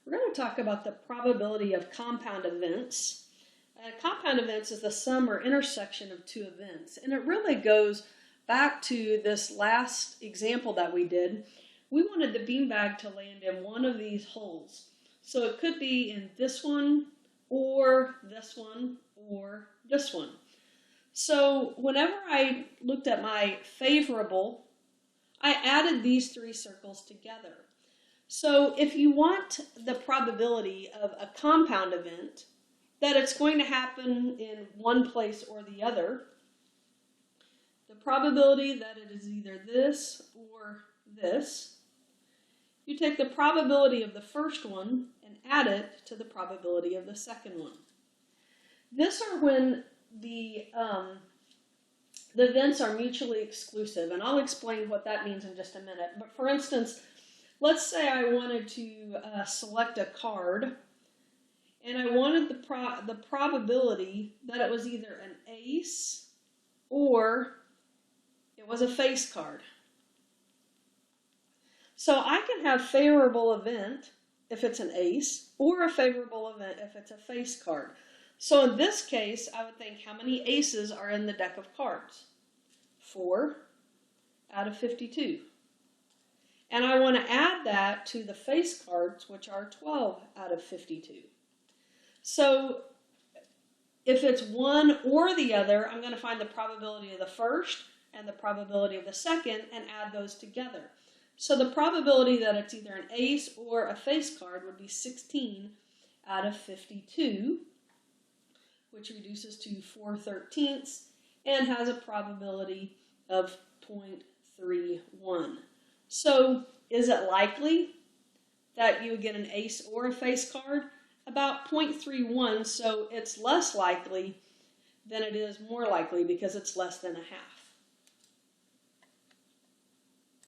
We're going to talk about the probability of compound events. Compound events is the sum or intersection of two events, and it really goes back to this last example that we did. We wanted the beanbag to land in one of these holes. So it could be in this one, or this one, or this one. So whenever I looked at my favorable, I added these three circles together. So if you want the probability of a compound event, that it's going to happen in one place or the other, the probability that it is either this or this, you take the probability of the first one and add it to the probability of the second one. This are when the events are mutually exclusive, and I'll explain what that means in just a minute. But for instance, let's say I wanted to select a card, and I wanted the probability that it was either an ace or it was a face card. So I can have favorable event if it's an ace, or a favorable event if it's a face card. So in this case, I would think, how many aces are in the deck of cards? 4 out of 52. And I want to add that to the face cards, which are 12 out of 52. So if it's one or the other, I'm going to find the probability of the first and the probability of the second and add those together. So the probability that it's either an ace or a face card would be 16 out of 52, which reduces to 4/13 and has a probability of 0.31. So is it likely that you would get an ace or a face card? About 0.31, so it's less likely than it is more likely because it's less than a half.